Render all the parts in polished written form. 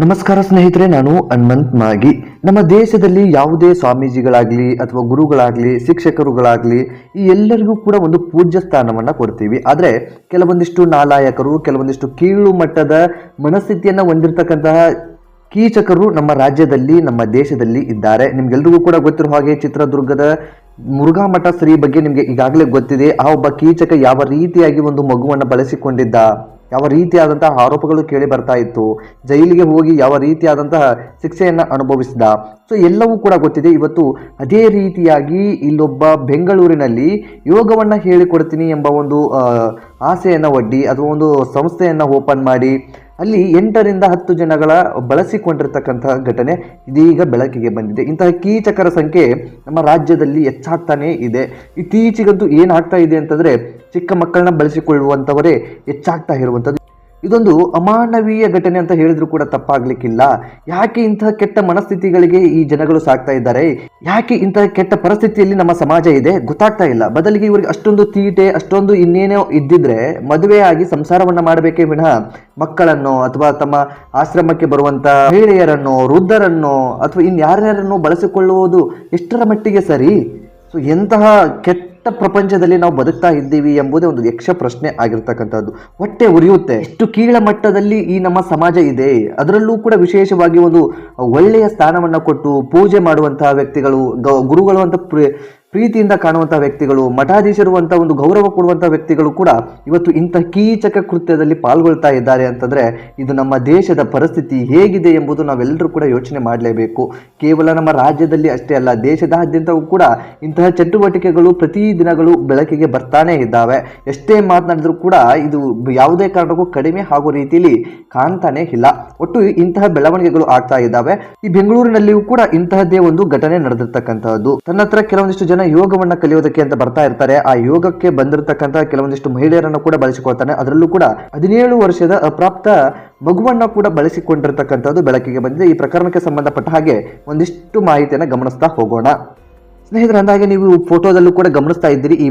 ನಮಸ್ಕಾರ ಸ್ನೇಹಿತರೆ, ನಾನು ಹನುಮಂತ್ ಮಾಗಿ. ನಮ್ಮ ದೇಶದಲ್ಲಿ ಯಾವುದೇ ಸ್ವಾಮೀಜಿಗಳಾಗಲಿ ಅಥವಾ ಗುರುಗಳಾಗಲಿ ಶಿಕ್ಷಕರುಗಳಾಗಲಿ ಈ ಎಲ್ಲರಿಗೂ ಕೂಡ ಒಂದು ಪೂಜ್ಯ ಸ್ಥಾನವನ್ನು ಕೊಡ್ತೀವಿ. ಆದರೆ ಕೆಲವೊಂದಿಷ್ಟು ನಾಲಾಯಕರು, ಕೆಲವೊಂದಿಷ್ಟು ಕೀಳು ಮಟ್ಟದ ಮನಸ್ಥಿತಿಯನ್ನು ಹೊಂದಿರತಕ್ಕಂತಹ ಕೀಚಕರು ನಮ್ಮ ರಾಜ್ಯದಲ್ಲಿ, ನಮ್ಮ ದೇಶದಲ್ಲಿ ಇದ್ದಾರೆ. ನಿಮ್ಗೆಲ್ರಿಗೂ ಕೂಡ ಗೊತ್ತಿರೋ ಹಾಗೆ ಚಿತ್ರದುರ್ಗದ ಮುರುಘಾ ಮಠ ಶ್ರೀ ಬಗ್ಗೆ ನಿಮಗೆ ಈಗಾಗಲೇ ಗೊತ್ತಿದೆ. ಆ ಒಬ್ಬ ಕೀಚಕ ಯಾವ ರೀತಿಯಾಗಿ ಒಂದು ಮಗುವನ್ನು ಬಳಸಿಕೊಂಡಿದ್ದ, ಯಾವ ರೀತಿಯಾದಂತಹ ಆರೋಪಗಳು ಕೇಳಿ ಬರ್ತಾ ಇತ್ತು, ಜೈಲಿಗೆ ಹೋಗಿ ಯಾವ ರೀತಿಯಾದಂತಹ ಶಿಕ್ಷೆಯನ್ನು ಅನುಭವಿಸಿದ, ಸೊ ಎಲ್ಲವೂ ಕೂಡ ಗೊತ್ತಿದೆ. ಇವತ್ತು ಅದೇ ರೀತಿಯಾಗಿ ಇಲ್ಲೊಬ್ಬ ಬೆಂಗಳೂರಿನಲ್ಲಿ ಯೋಗವನ್ನು ಹೇಳಿಕೊಡ್ತೀನಿ ಎಂಬ ಒಂದು ಆಸೆಯನ್ನು ಒಡ್ಡಿ ಅಥವಾ ಒಂದು ಸಂಸ್ಥೆಯನ್ನು ಓಪನ್ ಮಾಡಿ ಅಲ್ಲಿ 8 ರಿಂದ 10 ಜನಗಳ ಬಳಸಿಕೊಂಡಿರ್ತಕ್ಕಂತಹ ಘಟನೆ ಇದೀಗ ಬೆಳಕಿಗೆ ಬಂದಿದೆ. ಇಂತಹ ಕೀಚಕರ ಸಂಖ್ಯೆ ನಮ್ಮ ರಾಜ್ಯದಲ್ಲಿ ಹೆಚ್ಚಾಗ್ತಾನೇ ಇದೆ. ಇತ್ತೀಚೆಗಂತೂ ಏನಾಗ್ತಾ ಇದೆ ಅಂತಂದರೆ ಚಿಕ್ಕ ಮಕ್ಕಳನ್ನ ಬಳಸಿಕೊಳ್ಳುವಂಥವರೇ ಹೆಚ್ಚಾಗ್ತಾ ಇರುವಂಥದ್ದು. ಇದೊಂದು ಅಮಾನವೀಯ ಘಟನೆ ಅಂತ ಹೇಳಿದ್ರು ಕೂಡ ತಪ್ಪಾಗ್ಲಿಕ್ಕಿಲ್ಲ. ಯಾಕೆ ಇಂತಹ ಕೆಟ್ಟ ಮನಸ್ಥಿತಿಗಳಿಗೆ ಈ ಜನಗಳು ಸಾಕ್ತಾ ಇದ್ದಾರೆ? ಯಾಕೆ ಇಂತಹ ಕೆಟ್ಟ ಪರಿಸ್ಥಿತಿಯಲ್ಲಿ ನಮ್ಮ ಸಮಾಜ ಇದೆ ಗೊತ್ತಾಗ್ತಾ ಇಲ್ಲ. ಬದಲಿಗೆ ಇವರಿಗೆ ಅಷ್ಟೊಂದು ತೀಟೆ, ಅಷ್ಟೊಂದು ಇನ್ನೇನೋ ಇದ್ದಿದ್ರೆ ಮದುವೆ ಆಗಿ ಸಂಸಾರವನ್ನ ಮಾಡಬೇಕೇ ವಿನಃ ಮಕ್ಕಳನ್ನು ಅಥವಾ ತಮ್ಮ ಆಶ್ರಮಕ್ಕೆ ಬರುವಂತ ಮಹಿಳೆಯರನ್ನು, ವೃದ್ಧರನ್ನು ಅಥವಾ ಇನ್ಯಾರ್ಯಾರನ್ನು ಬಳಸಿಕೊಳ್ಳುವುದು ಎಷ್ಟರ ಮಟ್ಟಿಗೆ ಸರಿ? ಸೊ ಎಂತಹ ಕೆಟ್ಟ ಪ್ರಪಂಚದಲ್ಲಿ ನಾವು ಬದುಕ್ತಾ ಇದ್ದೀವಿ ಎಂಬುದೇ ಒಂದು ಯಕ್ಷ ಪ್ರಶ್ನೆ ಆಗಿರ್ತಕ್ಕಂಥದ್ದು. ಹೊಟ್ಟೆ ಉರಿಯುತ್ತೆ. ಎಷ್ಟು ಕೀಳ ಮಟ್ಟದಲ್ಲಿ ಈ ನಮ್ಮ ಸಮಾಜ ಇದೆ. ಅದರಲ್ಲೂ ಕೂಡ ವಿಶೇಷವಾಗಿ ಒಂದು ಒಳ್ಳೆಯ ಸ್ಥಾನವನ್ನು ಕೊಟ್ಟು ಪೂಜೆ ಮಾಡುವಂತಹ ವ್ಯಕ್ತಿಗಳು, ಗುರುಗಳು ಅಂತ ಪ್ರೀತಿಯಿಂದ ಕಾಣುವಂತಹ ವ್ಯಕ್ತಿಗಳು, ಮಠಾಧೀಶರು ಅಂತ ಒಂದು ಗೌರವ ಕೊಡುವಂತಹ ವ್ಯಕ್ತಿಗಳು ಕೂಡ ಇವತ್ತು ಇಂತಹ ಕೀಚಕ ಕೃತ್ಯದಲ್ಲಿ ಪಾಲ್ಗೊಳ್ತಾ ಇದ್ದಾರೆ ಅಂತಂದ್ರೆ ಇದು ನಮ್ಮ ದೇಶದ ಪರಿಸ್ಥಿತಿ ಹೇಗಿದೆ ಎಂಬುದು ನಾವೆಲ್ಲರೂ ಕೂಡ ಯೋಚನೆ ಮಾಡಲೇಬೇಕು. ಕೇವಲ ನಮ್ಮ ರಾಜ್ಯದಲ್ಲಿ ಅಷ್ಟೇ ಅಲ್ಲ, ದೇಶದಾದ್ಯಂತವೂ ಕೂಡ ಇಂತಹ ಚಟುವಟಿಕೆಗಳು ಪ್ರತಿ ದಿನಗಳು ಬೆಳಕಿಗೆ ಬರ್ತಾನೆ ಇದ್ದಾವೆ. ಎಷ್ಟೇ ಮಾತನಾಡಿದ್ರು ಕೂಡ ಇದು ಯಾವುದೇ ಕಾರಣಕ್ಕೂ ಕಡಿಮೆ ಆಗೋ ರೀತಿಯಲ್ಲಿ ಕಾಣ್ತಾನೆ ಇಲ್ಲ. ಒಟ್ಟು ಇಂತಹ ಬೆಳವಣಿಗೆಗಳು ಆಗ್ತಾ ಇದ್ದಾವೆ. ಈ ಬೆಂಗಳೂರಿನಲ್ಲಿಯೂ ಕೂಡ ಇಂತಹದ್ದೇ ಒಂದು ಘಟನೆ ನಡೆದಿರ್ತಕ್ಕಂಥದ್ದು. ತನ್ನ ಹತ್ರ ಕೆಲವೊಂದಿಷ್ಟು ಜನ ಯೋಗವನ್ನ ಕಲಿಯೋದಕ್ಕೆ ಅಂತ ಬರ್ತಾ ಇರ್ತಾರೆ. ಆ ಯೋಗಕ್ಕೆ ಬಂದಿರತಕ್ಕಂತಹ ಕೆಲವೊಂದಿಷ್ಟು ಮಹಿಳೆಯರನ್ನು ಕೂಡ ಬಳಸಿಕೊಳ್ತಾನೆ. ಅದರಲ್ಲೂ ಕೂಡ 17 ವರ್ಷದ ಅಪ್ರಾಪ್ತ ಮಗುವನ್ನ ಕೂಡ ಬಳಸಿಕೊಂಡಿರ್ತಕ್ಕಂಥದ್ದು ಬೆಳಕಿಗೆ ಬಂದಿದೆ. ಈ ಪ್ರಕರಣಕ್ಕೆ ಸಂಬಂಧಪಟ್ಟ ಹಾಗೆ ಒಂದಿಷ್ಟು ಮಾಹಿತಿಯನ್ನು ಗಮನಿಸ್ತಾ ಹೋಗೋಣ. ಸ್ನೇಹಿತರೆ, ಅಂದಾಗೆ ನೀವು ಫೋಟೋದಲ್ಲೂ ಕೂಡ ಗಮನಿಸ್ತಾ ಇದ್ದೀರಿ ಈ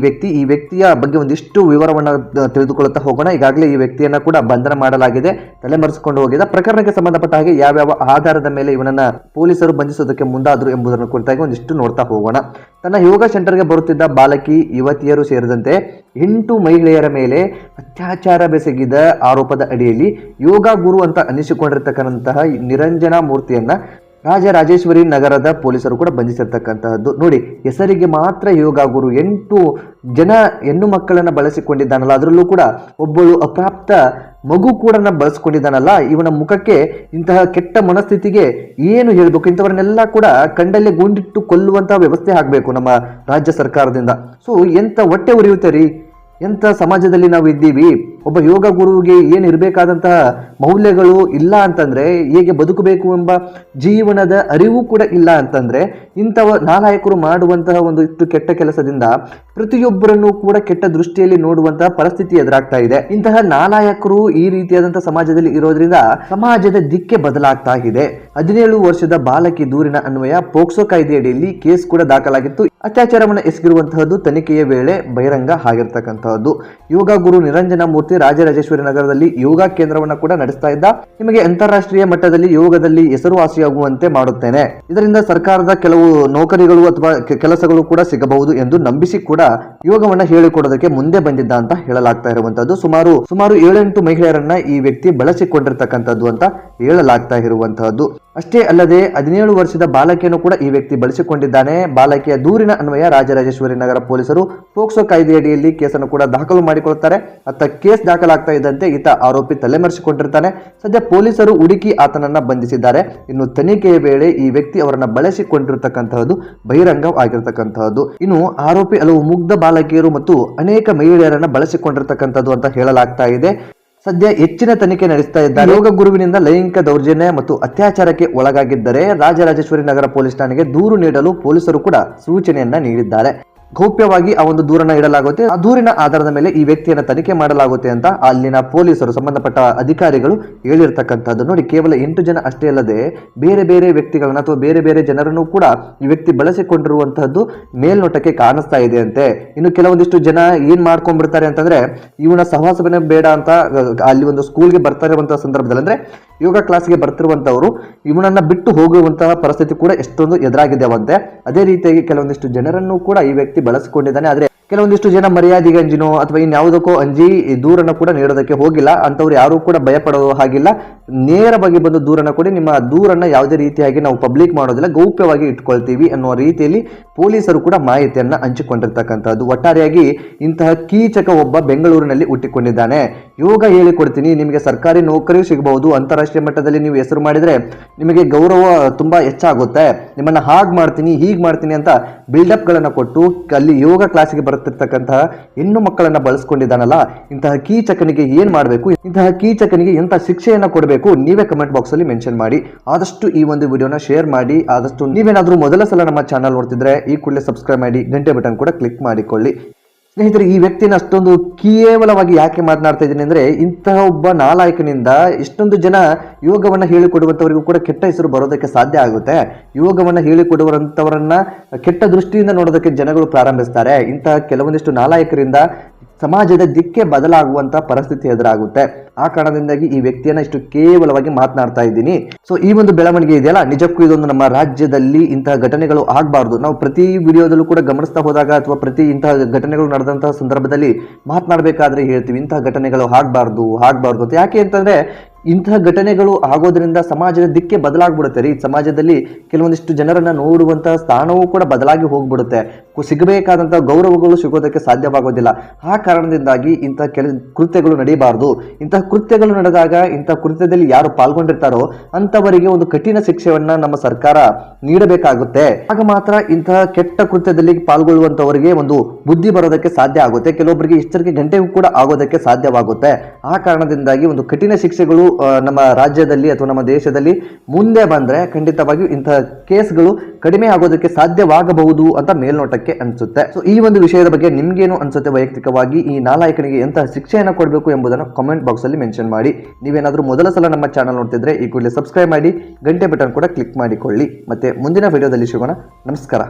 ವ್ಯಕ್ತಿಯ ಬಗ್ಗೆ ಒಂದಿಷ್ಟು ವಿವರವನ್ನು ತಿಳಿದುಕೊಳ್ಳುತ್ತಾ ಹೋಗೋಣ. ಈಗಾಗಲೇ ಈ ವ್ಯಕ್ತಿಯನ್ನ ಕೂಡ ಬಂಧನ ಮಾಡಲಾಗಿದೆ, ತಲೆಮರೆಸಿಕೊಂಡು ಹೋಗಿದೆ. ಪ್ರಕರಣಕ್ಕೆ ಸಂಬಂಧಪಟ್ಟ ಹಾಗೆ ಯಾವ್ಯಾವ ಆಧಾರದ ಮೇಲೆ ಇವನನ್ನ ಪೊಲೀಸರು ಬಂಧಿಸೋದಕ್ಕೆ ಮುಂದಾದ್ರು ಎಂಬುದನ್ನು ಕುರಿತಾಗಿ ಒಂದಿಷ್ಟು ನೋಡ್ತಾ ಹೋಗೋಣ. ತನ್ನ ಯೋಗ ಸೆಂಟರ್ಗೆ ಬರುತ್ತಿದ್ದ ಬಾಲಕಿ, ಯುವತಿಯರು ಸೇರಿದಂತೆ 8 ಮಹಿಳೆಯರ ಮೇಲೆ ಅತ್ಯಾಚಾರ ಬೆಸಗಿದ ಆರೋಪದ ಅಡಿಯಲ್ಲಿ ಯೋಗ ಗುರು ಅಂತ ಅನಿಸಿಕೊಂಡಿರ್ತಕ್ಕಂತಹ ನಿರಂಜನಾ ಮೂರ್ತಿಯನ್ನ ರಾಜರಾಜೇಶ್ವರಿ ನಗರದ ಪೊಲೀಸರು ಕೂಡ ಬಂಧಿಸಿರ್ತಕ್ಕಂತಹದ್ದು. ನೋಡಿ, ಹೆಸರಿಗೆ ಮಾತ್ರ ಯೋಗ ಗುರು 8 ಜನ ಹೆಣ್ಣು ಮಕ್ಕಳನ್ನ ಬಳಸಿಕೊಂಡಿದ್ದಾನಲ್ಲ, ಅದರಲ್ಲೂ ಕೂಡ ಒಬ್ಬಳು ಅಪ್ರಾಪ್ತ ಮಗು ಕೂಡ ಬಳಸಿಕೊಂಡಿದ್ದಾನಲ್ಲ. ಇವನ ಮುಖಕ್ಕೆ ಇಂತಹ ಕೆಟ್ಟ ಮನಸ್ಥಿತಿಗೆ ಏನು ಹೇಳಬೇಕು? ಇಂಥವರನ್ನೆಲ್ಲ ಕೂಡ ಕಂಡಲ್ಲೇ ಗುಂಡಿಟ್ಟು ಕೊಲ್ಲುವಂತಹ ವ್ಯವಸ್ಥೆ ಆಗಬೇಕು ನಮ್ಮ ರಾಜ್ಯ ಸರ್ಕಾರದಿಂದ. ಸೊ ಎಂತ ಹೊಟ್ಟೆ ಉರಿಯುತ್ತೆ ರೀ, ಎಂಥ ಸಮಾಜದಲ್ಲಿ ನಾವು ಇದ್ದೀವಿ. ಒಬ್ಬ ಯೋಗ ಗುರುವಿಗೆ ಏನು ಇರಬೇಕಾದಂತಹ ಮೌಲ್ಯಗಳು ಇಲ್ಲ ಅಂತಂದ್ರೆ, ಹೇಗೆ ಬದುಕಬೇಕು ಎಂಬ ಜೀವನದ ಅರಿವು ಕೂಡ ಇಲ್ಲ ಅಂತಂದ್ರೆ, ಇಂಥವ ನಾಲಾಯಕರು ಮಾಡುವಂತಹ ಒಂದು ಇಷ್ಟು ಕೆಟ್ಟ ಕೆಲಸದಿಂದ ಪ್ರತಿಯೊಬ್ಬರನ್ನು ಕೂಡ ಕೆಟ್ಟ ದೃಷ್ಟಿಯಲ್ಲಿ ನೋಡುವಂತಹ ಪರಿಸ್ಥಿತಿ ಎದುರಾಗ್ತಾ ಇದೆ. ಇಂತಹ ನಾಲಾಯಕರು ಈ ರೀತಿಯಾದಂತಹ ಸಮಾಜದಲ್ಲಿ ಇರೋದ್ರಿಂದ ಸಮಾಜದ ದಿಕ್ಕೆ ಬದಲಾಗ್ತಾ ಇದೆ. 17 ವರ್ಷದ ಬಾಲಕಿ ದೂರಿನ ಅನ್ವಯ ಪೋಕ್ಸೋ ಕಾಯ್ದೆಯಡಿಯಲ್ಲಿ ಕೇಸ್ ಕೂಡ ದಾಖಲಾಗಿತ್ತು. ಅತ್ಯಾಚಾರವನ್ನು ಎಸಗಿರುವಂತಹದ್ದು ತನಿಖೆಯ ವೇಳೆ ಬಹಿರಂಗ ಆಗಿರ್ತಕ್ಕಂತಹದ್ದು. ಯೋಗ ಗುರು ನಿರಂಜನ ಮೂರ್ತಿ ರಾಜರಾಜೇಶ್ವರಿ ನಗರದಲ್ಲಿ ಯೋಗ ಕೇಂದ್ರವನ್ನು ಕೂಡ ನಡೆಸ್ತಾ ಇದ್ದ. ನಿಮಗೆ ಅಂತಾರಾಷ್ಟ್ರೀಯ ಮಟ್ಟದಲ್ಲಿ ಯೋಗದಲ್ಲಿ ಹೆಸರುವಾಸಿಯಾಗುವಂತೆ ಮಾಡುತ್ತೇನೆ, ಇದರಿಂದ ಸರ್ಕಾರದ ಕೆಲವು ನೌಕರಿಗಳು ಅಥವಾ ಕೆಲಸಗಳು ಕೂಡ ಸಿಗಬಹುದು ಎಂದು ನಂಬಿಸಿ ಕೂಡ ಯೋಗವನ್ನ ಹೇಳಿಕೊಡೋದಕ್ಕೆ ಮುಂದೆ ಬಂದಿದ್ದ ಅಂತ ಹೇಳಲಾಗ್ತಾ ಇರುವಂತದ್ದು. ಸುಮಾರು 7-8 ಮಹಿಳೆಯರನ್ನ ಈ ವ್ಯಕ್ತಿ ಬಳಸಿಕೊಂಡಿರ್ತಕ್ಕಂಥದ್ದು ಅಂತ ಹೇಳಲಾಗ್ತಾ ಇರುವಂತಹದ್ದು. ಅಷ್ಟೇ ಅಲ್ಲದೆ 17 ವರ್ಷದ ಬಾಲಕಿಯನ್ನು ಕೂಡ ಈ ವ್ಯಕ್ತಿ ಬಳಸಿಕೊಂಡಿದ್ದಾನೆ. ಬಾಲಕಿಯ ದೂರಿನ ಅನ್ವಯ ರಾಜರಾಜೇಶ್ವರಿ ನಗರ ಪೊಲೀಸರು ಪೋಕ್ಸೋ ಕಾಯ್ದೆಯಡಿಯಲ್ಲಿ ಕೇಸನ್ನು ಕೂಡ ದಾಖಲು ಮಾಡಿಕೊಳ್ಳುತ್ತಾರೆ. ಅತ್ತ ಕೇಸ್ ದಾಖಲಾಗ್ತಾ ಇದ್ದಂತೆ ಈತ ಆರೋಪಿ ತಲೆಮರೆಸಿಕೊಂಡಿರ್ತಾನೆ. ಸದ್ಯ ಪೊಲೀಸರು ಹುಡುಕಿ ಆತನನ್ನ ಬಂಧಿಸಿದ್ದಾರೆ. ಇನ್ನು ತನಿಖೆಯ ವೇಳೆ ಈ ವ್ಯಕ್ತಿ ಅವರನ್ನ ಬಳಸಿಕೊಂಡಿರ್ತಕ್ಕಂತಹದ್ದು ಬಹಿರಂಗವಾಗಿರ್ತಕ್ಕಂತಹದ್ದು. ಇನ್ನು ಆರೋಪಿ ಹಲವು ಮುಗ್ಧ ಬಾಲಕಿಯರು ಮತ್ತು ಅನೇಕ ಮಹಿಳೆಯರನ್ನ ಬಳಸಿಕೊಂಡಿರ್ತಕ್ಕಂಥದ್ದು ಅಂತ ಹೇಳಲಾಗ್ತಾ ಇದೆ. ಸದ್ಯ ಹೆಚ್ಚಿನ ತನಿಖೆ ನಡೆಸ್ತಾ ಇದ್ದಾರೆ. ಯೋಗ ಗುರುವಿನಿಂದ ಲೈಂಗಿಕ ದೌರ್ಜನ್ಯ ಮತ್ತು ಅತ್ಯಾಚಾರಕ್ಕೆ ಒಳಗಾಗಿದ್ದರೆ ರಾಜರಾಜೇಶ್ವರಿ ನಗರ ಪೊಲೀಸ್ ಠಾಣೆಗೆ ದೂರು ನೀಡಲು ಪೊಲೀಸರು ಕೂಡ ಸೂಚನೆಯನ್ನ ನೀಡಿದ್ದಾರೆ. ಗೌಪ್ಯವಾಗಿ ಆ ಒಂದು ದೂರನ್ನ ಇಡಲಾಗುತ್ತೆ. ಆ ದೂರಿನ ಆಧಾರದ ಮೇಲೆ ಈ ವ್ಯಕ್ತಿಯನ್ನ ತನಿಖೆ ಮಾಡಲಾಗುತ್ತೆ ಅಂತ ಅಲ್ಲಿನ ಪೊಲೀಸರು, ಸಂಬಂಧಪಟ್ಟ ಅಧಿಕಾರಿಗಳು ಹೇಳಿರ್ತಕ್ಕಂಥದ್ದು. ನೋಡಿ, ಕೇವಲ 8 ಜನ ಅಷ್ಟೇ ಅಲ್ಲದೆ ಬೇರೆ ಬೇರೆ ವ್ಯಕ್ತಿಗಳನ್ನ ಅಥವಾ ಬೇರೆ ಬೇರೆ ಜನರನ್ನು ಕೂಡ ಈ ವ್ಯಕ್ತಿ ಬಳಸಿಕೊಂಡಿರುವಂತಹದ್ದು ಮೇಲ್ನೋಟಕ್ಕೆ ಕಾಣಿಸ್ತಾ ಇದೆ ಅಂತೆ. ಇನ್ನು ಕೆಲವೊಂದಿಷ್ಟು ಜನ ಏನ್ ಮಾಡ್ಕೊಂಡ್ಬಿಡ್ತಾರೆ ಅಂತಂದ್ರೆ, ಇವನ ಸಹವಾಸವೇ ಬೇಡ ಅಂತ ಅಲ್ಲಿ ಒಂದು ಸ್ಕೂಲ್ಗೆ ಬರ್ತಾ ಇರುವಂತಹ ಸಂದರ್ಭದಲ್ಲಿ, ಅಂದ್ರೆ ಯೋಗ ಕ್ಲಾಸ್ಗೆ ಬರ್ತಿರುವಂತವರು ಇವನನ್ನ ಬಿಟ್ಟು ಹೋಗುವಂತಹ ಪರಿಸ್ಥಿತಿ ಕೂಡ ಎಷ್ಟೊಂದು ಎದುರಾಗಿದ್ದಾವಂತೆ. ಅದೇ ರೀತಿಯಾಗಿ ಕೆಲವೊಂದಿಷ್ಟು ಜನರನ್ನು ಕೂಡ ಈ ವ್ಯಕ್ತಿ ಬಳಸಿಕೊಂಡಿದ್ದಾನೆ. ಆದ್ರೆ ಕೆಲವೊಂದಿಷ್ಟು ಜನ ಮರ್ಯಾದೆಗೆ ಅಂಜಿನೋ ಅಥವಾ ಇನ್ಯಾವುದಕ್ಕೋ ಅಂಜಿ ದೂರನ್ನು ಕೂಡ ನೀಡೋದಕ್ಕೆ ಹೋಗಿಲ್ಲ. ಅಂತವ್ರು ಯಾರು ಕೂಡ ಭಯ ಪಡೋ ಹಾಗಿಲ್ಲ. ನೇರವಾಗಿ ಬಂದು ದೂರನ್ನು ಕೊಡಿ. ನಿಮ್ಮ ದೂರನ್ನ ಯಾವುದೇ ರೀತಿಯಾಗಿ ನಾವು ಪಬ್ಲಿಕ್ ಮಾಡೋದಿಲ್ಲ, ಗೌಪ್ಯವಾಗಿ ಇಟ್ಕೊಳ್ತೀವಿ ಅನ್ನುವ ರೀತಿಯಲ್ಲಿ ಪೊಲೀಸರು ಕೂಡ ಮಾಹಿತಿಯನ್ನ ಹಂಚಿಕೊಂಡಿರ್ತಕ್ಕಂಥದ್ದು. ಒಟ್ಟಾರೆಯಾಗಿ ಇಂತಹ ಕೀಚಕ ಒಬ್ಬ ಬೆಂಗಳೂರಿನಲ್ಲಿ ಹುಟ್ಟಿಕೊಂಡಿದ್ದಾನೆ. ಯೋಗ ಹೇಳಿಕೊಡ್ತೀನಿ, ನಿಮಗೆ ಸರ್ಕಾರಿ ನೌಕರಿ ಸಿಗಬಹುದು, ಅಂತಾರಾಷ್ಟ್ರೀಯ ಮಟ್ಟದಲ್ಲಿ ನೀವು ಹೆಸರು ಮಾಡಿದ್ರೆ ನಿಮಗೆ ಗೌರವ ತುಂಬಾ ಹೆಚ್ಚಾಗುತ್ತೆ, ನಿಮ್ಮನ್ನ ಹಾಗೆ ಮಾಡ್ತೀನಿ ಹೀಗೆ ಮಾಡ್ತೀನಿ ಅಂತ ಬಿಲ್ಡಪ್ ಗಳನ್ನ ಕೊಟ್ಟು ಅಲ್ಲಿ ಯೋಗ ಕ್ಲಾಸ್ಗೆ ಬರುತ್ತಿರ್ತಕ್ಕಂತಹ ಹೆಣ್ಣು ಮಕ್ಕಳನ್ನ ಬಳಸ್ಕೊಂಡಿದ್ದಾನಲ್ಲ, ಇಂತಹ ಕೀಚಕನಿಗೆ ಏನ್ ಮಾಡಬೇಕು, ಇಂತಹ ಕೀಚಕನಿಗೆ ಎಂತ ಶಿಕ್ಷೆಯನ್ನ ಕೊಡಬೇಕು, ನೀವೇ ಕಮೆಂಟ್ ಬಾಕ್ಸ್ ಅಲ್ಲಿ ಮೆನ್ಷನ್ ಮಾಡಿ. ಆದಷ್ಟು ಈ ಒಂದು ವಿಡಿಯೋನ ಶೇರ್ ಮಾಡಿ. ಆದಷ್ಟು ನೀವೇನಾದ್ರೂ ಮೊದಲ ಸಲ ನಮ್ಮ ಚಾನಲ್ ನೋಡ್ತಿದ್ರೆ ಈ ಕೂಡಲೇ ಸಬ್ಸ್ಕ್ರೈಬ್ ಮಾಡಿ, ಗಂಟೆ ಬಟನ್ ಕೂಡ ಕ್ಲಿಕ್ ಮಾಡಿಕೊಳ್ಳಿ. ಸ್ನೇಹಿತರೆ, ಈ ವ್ಯಕ್ತಿನ ಅಷ್ಟೊಂದು ಕೇವಲವಾಗಿ ಯಾಕೆ ಮಾತನಾಡ್ತಾ ಇದ್ದೀನಿ ಅಂದ್ರೆ, ಇಂತಹ ಒಬ್ಬ ನಾಲಾಯಕನಿಂದ ಇಷ್ಟೊಂದು ಜನ ಯೋಗವನ್ನ ಹೇಳಿಕೊಡುವಂತವರಿಗೂ ಕೂಡ ಕೆಟ್ಟ ಹೆಸರು ಬರೋದಕ್ಕೆ ಸಾಧ್ಯ ಆಗುತ್ತೆ. ಯೋಗವನ್ನ ಹೇಳಿಕೊಡುವಂತವರನ್ನ ಕೆಟ್ಟ ದೃಷ್ಟಿಯಿಂದ ನೋಡೋದಕ್ಕೆ ಜನಗಳು ಪ್ರಾರಂಭಿಸ್ತಾರೆ. ಇಂತಹ ಕೆಲವೊಂದಿಷ್ಟು ನಾಲಾಯಕರಿಂದ ಸಮಾಜದ ದಿಕ್ಕೆ ಬದಲಾಗುವಂತಹ ಪರಿಸ್ಥಿತಿ ಎದುರಾಗುತ್ತೆ. ಆ ಕಾರಣದಿಂದಾಗಿ ಈ ವ್ಯಕ್ತಿಯನ್ನ ಇಷ್ಟು ಕೇವಲವಾಗಿ ಮಾತನಾಡ್ತಾ ಇದ್ದೀನಿ. ಸೊ ಈ ಒಂದು ಬೆಳವಣಿಗೆ ಇದೆಯಲ್ಲ, ನಿಜಕ್ಕೂ ಇದೊಂದು ನಮ್ಮ ರಾಜ್ಯದಲ್ಲಿ ಇಂತಹ ಘಟನೆಗಳು ಆಗಬಾರ್ದು. ನಾವು ಪ್ರತಿ ವಿಡಿಯೋದಲ್ಲೂ ಕೂಡ ಗಮನಿಸ್ತಾ ಹೋದಾಗ ಅಥವಾ ಪ್ರತಿ ಇಂತಹ ಘಟನೆಗಳು ನಡೆದಂತಹ ಸಂದರ್ಭದಲ್ಲಿ ಮಾತನಾಡಬೇಕಾದ್ರೆ ಹೇಳ್ತೀವಿ, ಇಂತಹ ಘಟನೆಗಳು ಆಗಬಾರ್ದು ಅಂತ. ಯಾಕೆ ಅಂತಂದ್ರೆ ಇಂತಹ ಘಟನೆಗಳು ಆಗೋದ್ರಿಂದ ಸಮಾಜದ ದಿಕ್ಕೆ ಬದಲಾಗ್ಬಿಡುತ್ತೆ ರೀ. ಸಮಾಜದಲ್ಲಿ ಕೆಲವೊಂದಿಷ್ಟು ಜನರನ್ನ ನೋಡುವಂತಹ ಸ್ಥಾನವೂ ಕೂಡ ಬದಲಾಗಿ ಹೋಗ್ಬಿಡುತ್ತೆ. ಸಿಗಬೇಕಾದಂತಹ ಗೌರವಗಳು ಸಿಗೋದಕ್ಕೆ ಸಾಧ್ಯವಾಗೋದಿಲ್ಲ. ಆ ಕಾರಣದಿಂದಾಗಿ ಇಂತಹ ಕೃತ್ಯಗಳು ನಡೀಬಾರ್ದು. ಇಂತಹ ಕೃತ್ಯಗಳು ನಡೆದಾಗ ಇಂತಹ ಕೃತ್ಯದಲ್ಲಿ ಯಾರು ಪಾಲ್ಗೊಂಡಿರ್ತಾರೋ ಅಂತವರಿಗೆ ಒಂದು ಕಠಿಣ ಶಿಕ್ಷೆಯನ್ನ ನಮ್ಮ ಸರ್ಕಾರ ನೀಡಬೇಕಾಗುತ್ತೆ. ಆಗ ಮಾತ್ರ ಇಂತಹ ಕೆಟ್ಟ ಕೃತ್ಯದಲ್ಲಿ ಪಾಲ್ಗೊಳ್ಳುವಂತವರಿಗೆ ಒಂದು ಬುದ್ಧಿ ಬರೋದಕ್ಕೆ ಸಾಧ್ಯ ಆಗುತ್ತೆ. ಕೆಲವೊಬ್ಬರಿಗೆ ಎಚ್ಚರಿಕೆ ಗಂಟೆಗೂ ಕೂಡ ಆಗೋದಕ್ಕೆ ಸಾಧ್ಯವಾಗುತ್ತೆ. ಆ ಕಾರಣದಿಂದಾಗಿ ಒಂದು ಕಠಿಣ ಶಿಕ್ಷೆಗಳು ನಮ್ಮ ರಾಜ್ಯದಲ್ಲಿ ಅಥವಾ ನಮ್ಮ ದೇಶದಲ್ಲಿ ಮುಂದೆ ಬಂದ್ರೆ ಖಂಡಿತವಾಗಿಯೂ ಇಂತಹ ಕೇಸ್ಗಳು ಕಡಿಮೆ ಆಗೋದಕ್ಕೆ ಸಾಧ್ಯವಾಗಬಹುದು ಅಂತ ಮೇಲ್ನೋಟಕ್ಕೆ ಅನ್ಸುತ್ತೆ. ಸೊ ಈ ಒಂದು ವಿಷಯದ ಬಗ್ಗೆ ನಿಮ್ಗೇನು ಅನ್ಸುತ್ತೆ ವೈಯಕ್ತಿಕವಾಗಿ? ಈ ನಾಲಾಯಕನಿಗೆ ಎಂತಹ ಶಿಕ್ಷೆಯನ್ನು ಕೊಡಬೇಕು ಎಂಬುದನ್ನು ಕಾಮೆಂಟ್ ಬಾಕ್ಸ್ ಅಲ್ಲಿ ಮೆನ್ಷನ್ ಮಾಡಿ. ನೀವೇನಾದ್ರೂ ಮೊದಲ ಸಲ ನಮ್ಮ ಚಾನಲ್ ನೋಡ್ತಿದ್ರೆ ಈ ಕೂಡಲೇ ಸಬ್ಸ್ಕ್ರೈಬ್ ಮಾಡಿ, ಗಂಟೆ ಬಟನ್ ಕೂಡ ಕ್ಲಿಕ್ ಮಾಡಿಕೊಳ್ಳಿ. ಮತ್ತೆ ಮುಂದಿನ ವಿಡಿಯೋದಲ್ಲಿ ಸಿಗೋಣ. ನಮಸ್ಕಾರ.